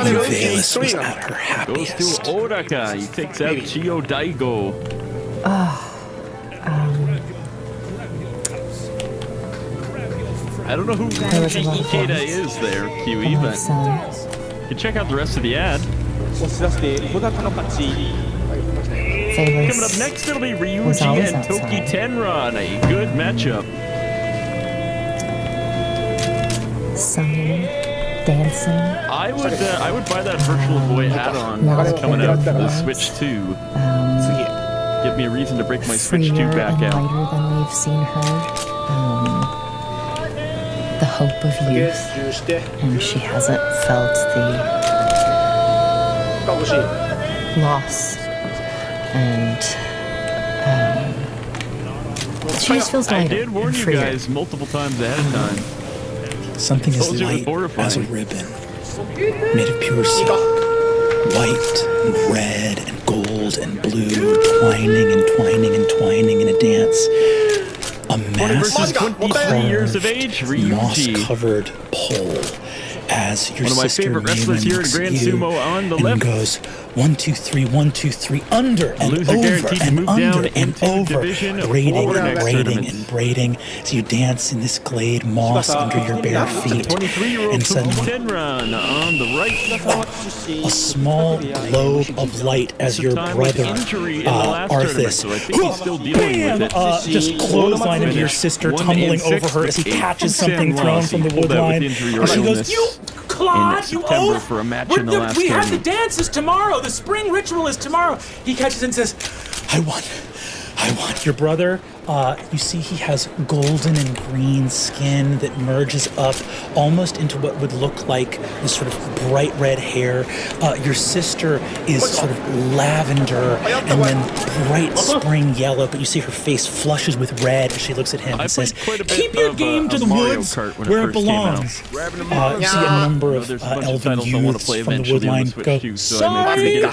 when Valus was at her happiest. Goes to Oraka. He takes out Chio Daigo. I don't know who Ikeda is there, Kiwi, but you can check out the rest of the ad. Coming up next, it'll be Ryuji and Toki Tenron. A good matchup. Singing, dancing. I would buy that Virtual Boy add-on coming out for the Switch 2. Give me a reason to break my Switch 2 back out. Lighter than we've seen her. The hope of youth, and she hasn't felt the loss, and she just feels lighter. I did warn you guys multiple times ahead of time. Something as light as a ribbon, made of pure silk, white and red and gold and blue, twining and twining and twining in a dance. A massive 23 years of age, moss-covered pole as your one of my sister favorite wrestlers here in Grand Sumo on the left goes 1, 2, 3, 1, 2, 3, under and loser over and under and over, braiding and braiding and braiding. So you dance in this glade, moss under your bare feet, and suddenly Tenron on the right. a small globe of light as your brother Arthas, just clothesline into your sister, tumbling over her as he catches something thrown from the woodline, and she goes, "You Claude, you oaf! For a match in the last we have the tournament. dances tomorrow. The spring ritual is tomorrow." He catches and says, I won. Your brother, you see he has golden and green skin that merges up almost into what would look like this sort of bright red hair. Your sister is sort of lavender and then bright spring yellow, but you see her face flushes with red as she looks at him and says, "Keep your game to the woods where it belongs." You see a number of elven youths from the woodline go, "Sorry!"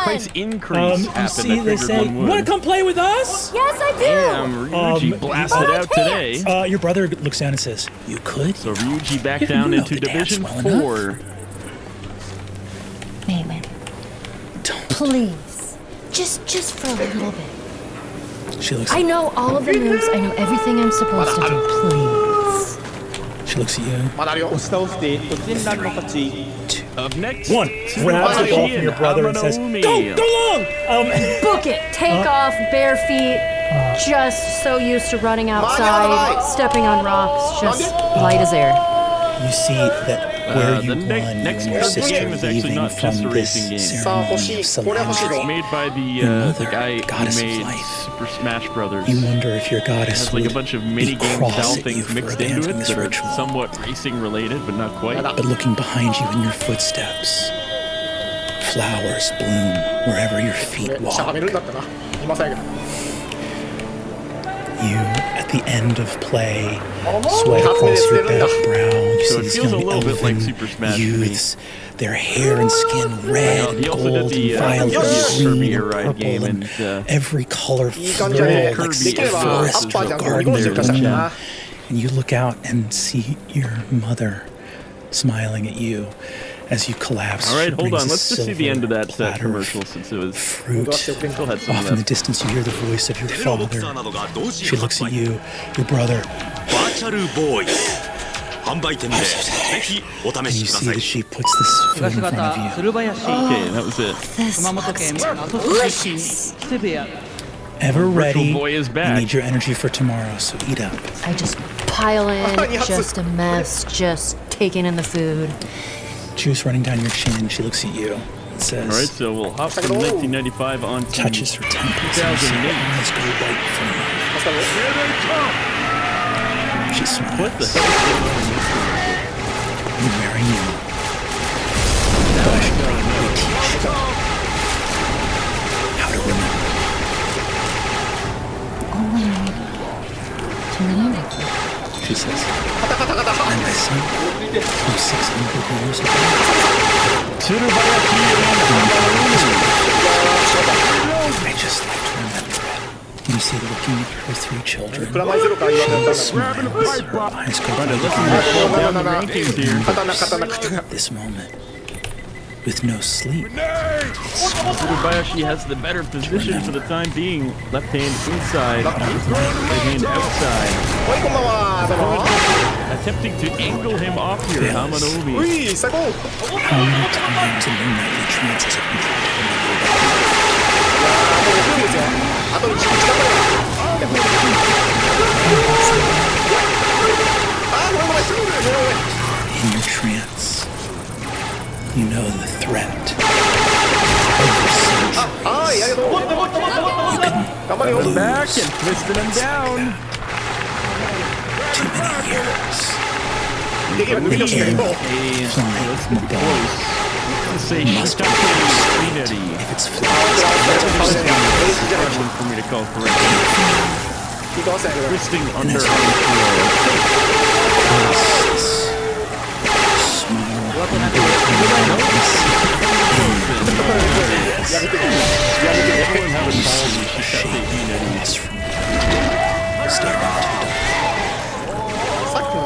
Price increase happened. They say, "Want to come play with us?" Yes, I do. Damn, Ryuji blasted out today. Your brother looks down and says, "You could." So Ryuji back down into Division 4. Maywin, please, just for a little bit. She looks. I know all of the moves. I know everything I'm supposed to do. Please. She looks at you. Up next, One grabs the ball from your brother and says, "Go long!" Book it. Take off, bare feet. Just so used to running outside, stepping on rocks, just light as air. You see that where you won next and your sister game is actually leaving not from just a this racing game. ceremony of It's solemnity. made by Your mother, the guy goddess who of made life. Super Smash Brothers. You wonder if your It goddess has like a would bunch of be mini game cross style at you things for mixed into abandoning it this that are ritual. somewhat racing related, but not quite. But looking behind you in your footsteps, flowers bloom wherever your feet walk. You, at the end of play, sweat across your bent brow. You So see it these feels a young little bit like elven Super Smash to me. youths, their hair and skin red and He also did gold the and violet Kirby and green Air and Ride purple game, and and every color floral Kirby like is a forest or a garden there in in the bloom. chat. And you look out and see your mother smiling at you as you collapse. All right, She hold brings on. a Let's just see the end of that silver platter commercial since it was fruit. still had some Off in the left. distance, you hear the voice of your father. She looks at you, your brother, and you see that she puts this food in front of you. Okay, that was it. Ever ready? Boy is You back. need your energy for tomorrow, so eat up. I just pile in, just a mess, just taking in the food. Juice running down your chin. She looks at you and All right, says, so we'll hop from 1995 on to touches her temples, and you see her 2008. eyes go white for a moment. She smiles. What the hell is going on in this You're very young. But I should probably teach you how to remember. Only to remember. She says, and my son, from 600 years ago, I just like to remember it. You see looking at her 3 children. プラマイゼロから言われたんだ Smiles, her eyes go big. This moment, with no sleep. Kobayashi has the better position for the time being. Left hand inside, right hand outside. はいこんばんはどうも Attempting to angle him off here, う Hamanomi. い最高 How many times in your nightly trances have you tried to remember もう6分ですよあと1日頑張ればごめんすぐごめん in your trance? You know the threat. はいありがとう頑張れよ Back and twisting him down. Too many years. できれば抜きとしても Flying from above. Say Must be Trinity. If it's flies, For me to call correct. いいかもしれないけど Twisting under arm across from staring into さっきの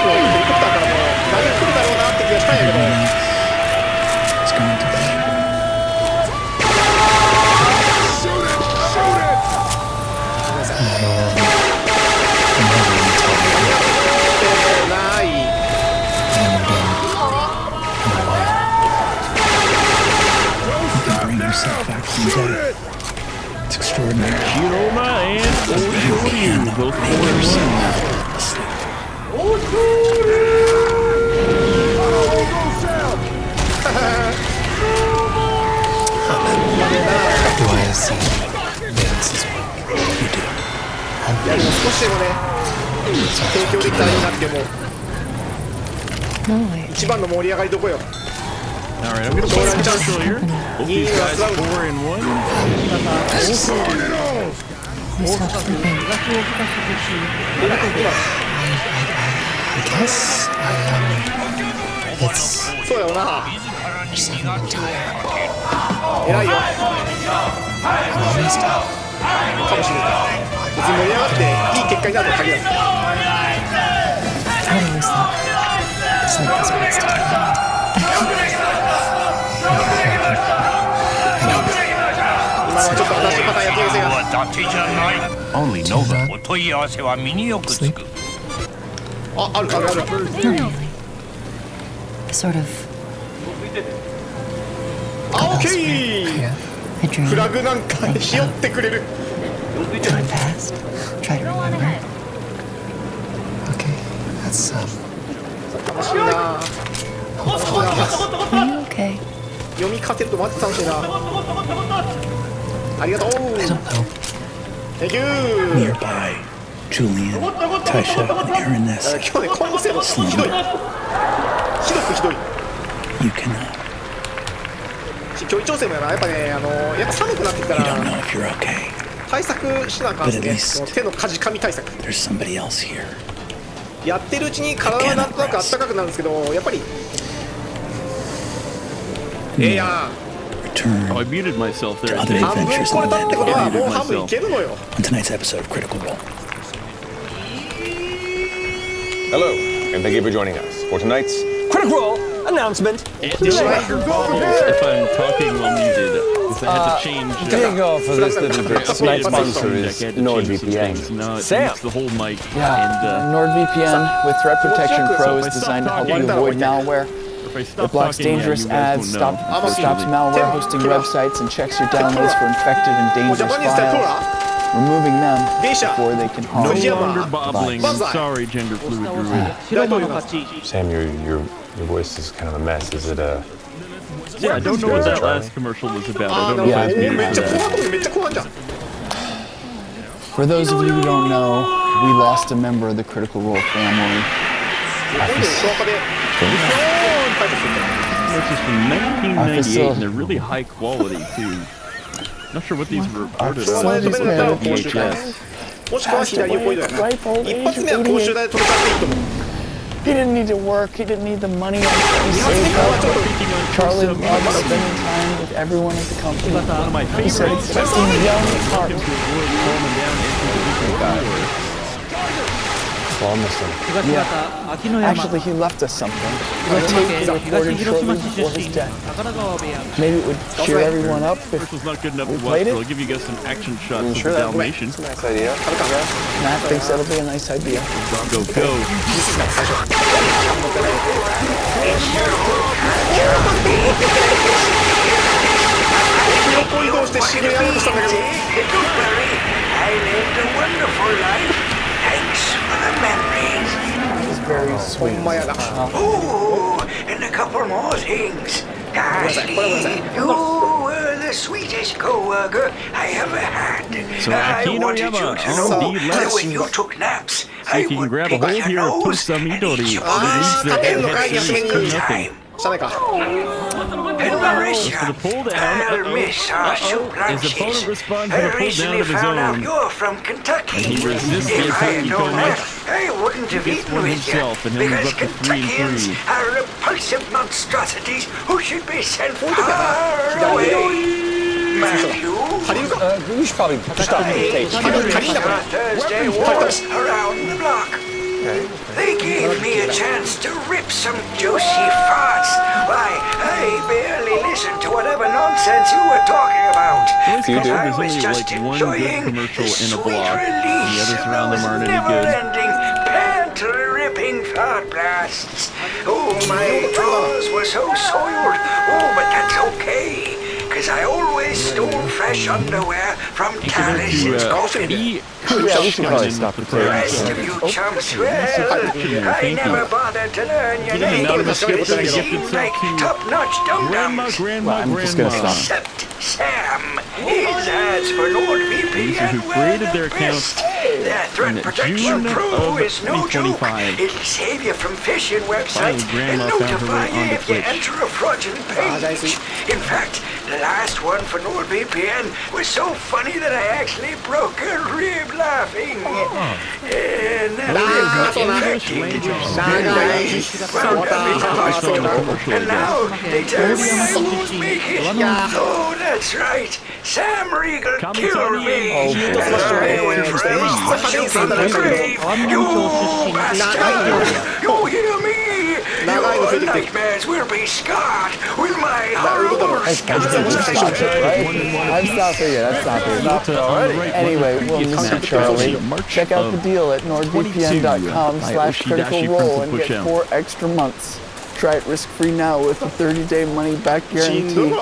ヘリコプターからもう投げ来るだろうなって気がしたんやけど It's going to be. ない You can bring yourself back from death. It's extraordinary. Hiroma and Oshoryu, both 4 and いやでも少しでもね提供できたらいいなって思う No, I 一番の盛り上がりどこよ 1. Alright, I'm gonna play some commercial here. Both these guys 4 and 1. It's そうだよな just a little tired. 偉いよ I'm almost done. かもしれない別に盛り上がっていい結果になるとは限らず I always thought sleep was a waste of time. 今のはちょっと新しいパターンやってるせが Only Nova お問い合わせは身によくつく。あるあるある sort of あオッケー Yeah. a dream. フラグなんかひよってくれる Time passed. Try to remember. Okay, that's 楽しいな Are you okay? 読み勝てるとマジ楽しいなありがとう I don't know. Thank you nearby. Julian, Tasha, and Aaron Ness. 今日ね今後生のひどいひどくひどい You cannot. 距離調整もやっぱねやっぱ寒くなってきた You don't ら know if you're okay. 対策しなあかんす But at ね least- 手のかじかみ対策 There's somebody else here. やってるうちに体はなんとなくあったかくなるんですけどやっぱりやん Oh, I Return muted myself there. Other 半分 adventures これ in た the って land こと of は Aaron もう半分いけるのよ on tonight's episode of Critical Role. Hello, and thank you for joining us for tonight's Critical Role announcement. And Dagobah if I'm talking while muted. Because I had to change. Kicking off for this little bit, tonight's sponsor is NordVPN. NordVPN. Sam! Sam! The whole mic. Yeah, NordVPN with Threat Protection Pro is designed to help you avoid malware. It blocks dangerous ads, stops malware hosting websites, and checks your downloads for infected and もうジャ dangerous パニーズタイト files, removing them before they can harm No you. longer bobbling. I'm Bullseye. sorry, gender fluid druid. 大統領が Sam, your voice is kind of a mess. Is it Yeah, I don't know what that last commercial was about. I don't know Yeah, if I was めっ muted ちゃ for 後 that. 半とかめっちゃ後半じゃん For those of you who don't know, we lost a member of the Critical Role family. 今度スワパでタイトルする This is from 1998, and they're really high quality too. Not sure what these were recorded その on. 前で止めるんだろう講習会 VHS. もしくは左横移動やな一発目は講習台で止めちゃっていいと思う He didn't need to work. He didn't need the money. He saved up. Charlie loved spending time with everyone at the company. One of my He said favorites. it's a young heart. Well, I missed him. Actually, he left us something. A tape he recorded shortly before his death. Maybe it would cheer everyone up if This was not good enough we to watch, played but I'll it. give you guys some action shots of Sure, the that's Dalmatian. a nice idea. Matt thinks that'll be a nice idea. Go, go. 横移動して死にやろうとしたんだけど I lived a wonderful life. Thanks for the memories. He's very ほ sweet. んまやな Oh, and a couple more things. Gosh, you were the sweetest co-worker I ever had. So, I Akino wanted you Yama to on know the that left. when you took naps, See I if you can would grab a pick hold your here or nose post some and Midori. eat you It needs the in head every series to single nothing. time. 下目か And Marisha, For the pull down. I'll miss our soup His opponent lunches. responds with a I pull down recently of his found out own. you're from Kentucky. And he resists the If I attack had so known much. that, I wouldn't have He gets eaten one with himself, you. and he'll move Because up to 3 and 3. Kentuckians are repulsive monstrosities who should be sent far away. Matthew, You should probably stop the tape. our Thursday wars around the block. They gave me a chance to rip some juicy farts. Why, I barely listened to whatever nonsense you were talking about. You do? I There's was only just like one good enjoying commercial the in a sweet block. release The others of around them those aren't any good. never-ending, pant-ripping fart blasts. Oh, my drawers were so soiled. Oh, but that's okay. Because I always stole fresh underwear from Taliesin's coffin. Yeah, we should probably stop the The tape. rest of you chumps, well, I never bothered to learn your names. Seem like top-notch dum-dums. Grandma, I'm just gonna stop. Except Sam. His ads for NordVPN who created their accounts Their threat in protection June pro of is no joke. 2025. It'll save you from phishing websites Finally, and Grandma found her notify way you onto if you Twitch. enter a fraudulent page. In fact, the last one for NordVPN was so funny that I actually broke a rib laughing. And then they got infected. And now they tell me I won't make it. Oh, that's right. Sam Regal killed me. I went right from the grave. You bastard. You hear me? Your nightmares will be scarred with my horrible I'm stopping it. I'm stopping it. Anyway, we'll miss you, Charlie. Check out the deal at nordvpn.com/critical role and get 4 extra months. Try it risk-free now with a 30-day money-back guarantee.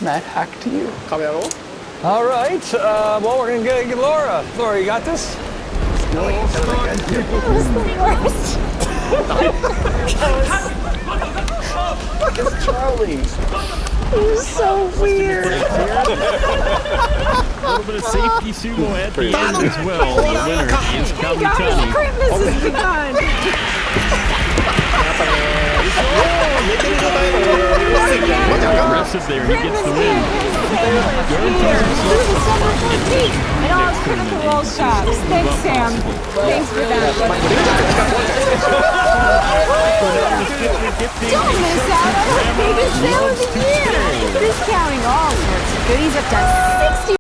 Matt, hack to you. カメやろう All right. Well, we're gonna get Laura. Laura, you got this? It's Charlie. So weird. A little bit of safety sumo at the end as well. The winner is Kawabunga. Christmas has begun. 寝てる状態のマジあかん Aggressive there. He gets the win. And all Critical Role shops. Thanks, Sam. Thanks for that. Don't miss out on our biggest sale of the year. Discounting all sorts of goodies up to 60